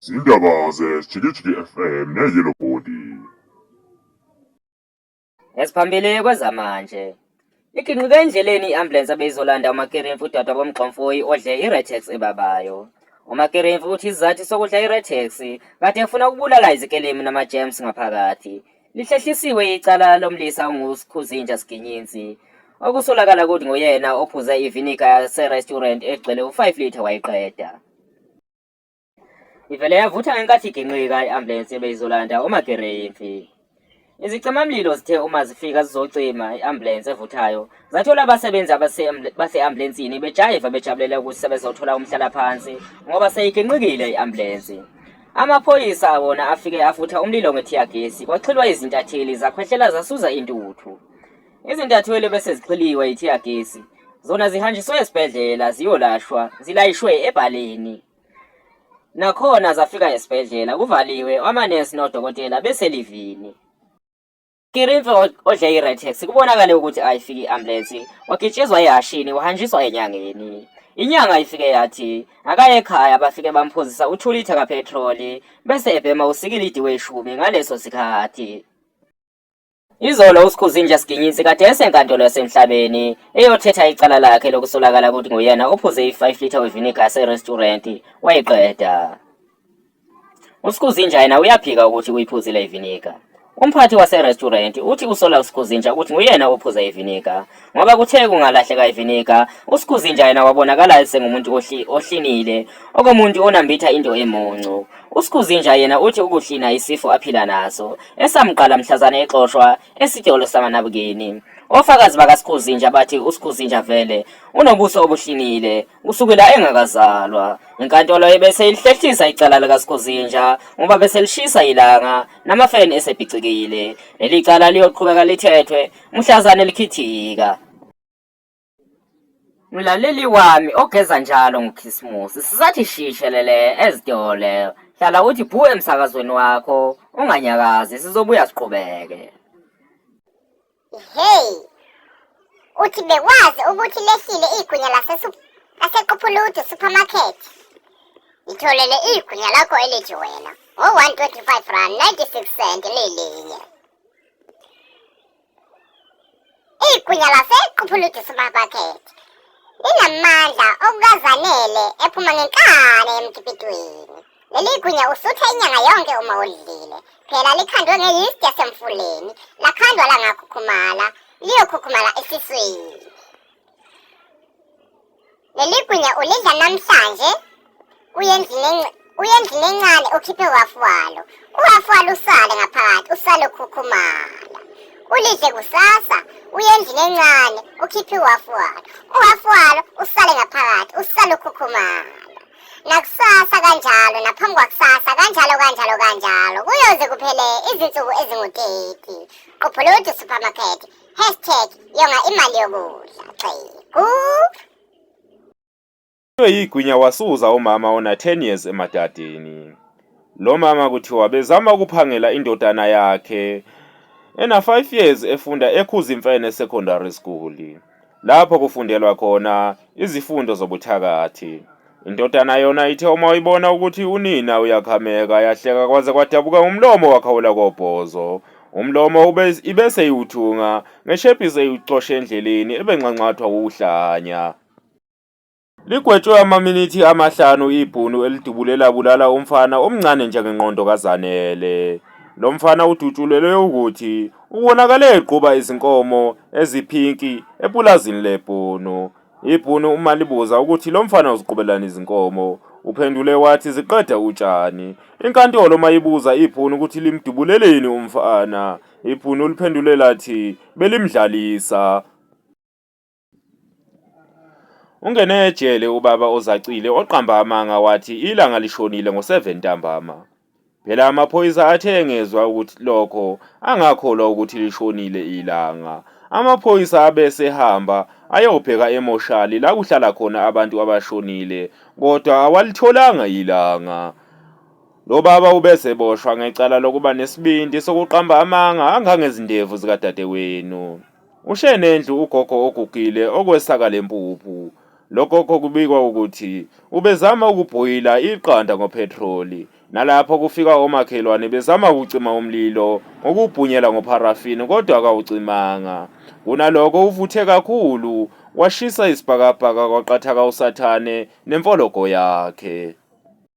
Zindaba zeJikijiki FM neYellow Body. Esiphambili kwezamanje iginqike endleleni i-ambulensi abeyizolanda uMakirimfu udadwa bomgxomfuyi odle i-Retex ebabayo. uMakirimfu uthi isizathu sokudla i-Retex kade efuna ukubulala izikelemu nama-germs ngaphakathi. Lihlehlisiwe icala lomlisa onguSikhuzinja Siginyinsi okusolakala ukuthi nguyena ophuze ivinika yase-restaurant egcwele u-5 litre wayiqeda. Ivele yavutha ngenkathi iginqika i-ambulensi ebeyizolanda uMakirimfu. Izicimamlilo zithe uma zifika zizocima i-ambulensi evuthayo zathola abasebenzi base-ambulensini bejayiva bejabulela ukuthi sebezothola umhlalaphansi ngoba seyiginqikile i-ambulensi. Amaphoyisa wona afike afutha umlilo ngethiyagesi kwaxhilwa izintatheli zakhwehlela zasuza intuthu. Izintatheli bese zixhiliwe ithiyagesi zona zihanjiswe esibhedlela ziyolashwa zilayishwe ebhaleni. Nakhona zafika esibhedlela kuvaliwe amanesi nodokotela beselivini. Kirimfu odle i-Retex kubonakale ukuthi ayifiki i-ambulensi wagitshizwa ehashini wahanjiswa enyangeni. Inyanga ifike yathi akaye ekhaya bafike bamphuzisa u2 litha kapetroli bese ebhema usikilidi weshumi ngaleso sikhathi. Izolo uSikhuzinja Siginyinsi kade esenkantolo yasemhlabeni eyothetha icala lakhe lokusolakala ukuthi nguyena ophuze i5 litha wevinika yase-restaurant wayiqeda. uSikhuzinja yena uyaphika ukuthi uyiphuzile ivinika. Umphathi wase-restaurant uthi usola uSikhuzinja ukuthi nguyena ophuza ivinika ngoba kuthe kungalahleka ivinika uSikhuzinja yena wabonakala sengumuntu ohlinile okomuntu onambitha into emuncu. uSikhuzinja yena uthi ukuhlina isifo aphila naso esamqala mhlazana exoshwa esitolo samanabukeni. Ofakazi bakaSikhuzinja bathi uSikhuzinja vele unobuso obuhlinile kusukela engakazalwa. Inkantolo ebese ilihlehlisa icala likaSikhuzinja ngoba bese lishisa ilanga namafeni esebhicikile. Leli cala liyoqhubeka lithethwe mhlazana likhithika. Mlaleli wami ogeza njalo ngoKhisimusi sisathi shishelele ezitolo. Hlala uthi bhu emsakazweni wakho unganyakazi sizobuya siqhubeke. Hey, uthi bekwazi ukuthi lehlile igunya laseQuphulutu supermarket. Itholele igunya lakho elithi wena ngo-R125.96 lilinye. Igunya laseQuphulutu supermarket linamandla okukazanele ephuma ngenkani emkipitweni. Leli gunya usutha inyanga yonke uma ulidlile. Phela likhandwe nge-yeast yasemfuleni, lakhandwa langakhukhumala, liyokhukhumala esiswini. Leli gunya ulidla namhlanje, uyendlini encane ukhiphe uhafu walo. Uhafu walo usale ngaphakathi, usale ukhukhumala. Ulidle kusasa, uyendlini encane ukhiphe uhafu walo. Uhafu walo usale ngaphakathi, usale ukhukhumala. Nakusasa kanjalo naphambi kwakusasa kanjalo kuyoze kuphele izinsuku ezingu-30. Quphulutu supermarket #yonga imali yokudla xhegu. Yigunya wasuza umama ona 10 years emadadeni. Lo mama kuthiwa bezama ukuphangela indodana yakhe ena 5 years efunda eKhuzimfene Secondary School lapho kufundelwa khona izifundo zobuthakathi. Indodana yona ithe uma uyibona ukuthi unina uyakhameka yahleka kwaze kwadabuka umlomo wakhawula kobhozo. Umlomo ibese iwuthunga ngeshephi eyicoshe endleleni ebenxanxathwa ukuhlanya. Ligwetshwe amaminithi amahlanu ibhunu elidubulela bulala umfana omncane njengengqondo kaZanele. Lo mfana udutshulelwe ukuthi ubonakale eqhuba izinkomo eziphinki epulazini lebhunu. Ibhunu uma libuza ukuthi lo mfana uziqhubelana izinkomo uphendule wathi ziqeda utshani. Inkantolo mayibuza ibhunu ukuthi limdubuleleni umfana, ibhunu liphendule lathi belimdlalisa. Ungene ejele ubaba ozacile oqamba amanga wathi ilanga lishonile ngo7 ntambama. Phela amaphoyisa athe engezwa ukuthi lokho angakholwa ukuthi lishonile ilanga. Amaphoyisa abese hamba ayobheka emoshali la kuhlala khona abantu abashonile kodwa awalitholanga ilanga. Lo baba ubese boshwa ngecala lokuba nesibindi sokuqamba amanga angangezindevu zikadadewenu. Ushenendlu ugogo ogugile okwesaka lempuphu. Logogo kubikwa ukuthi ubezama ukubhoyila iqanda ngophetroli, nalapho kufika omakhelwane bezama ukucima umlilo ngokubhunyela ngopharafini kodwa akawucimanga. Kunalokho uvuthe kakhulu, washisa isibhakabhaka kwaqathaka uSathane nemfologo yakhe.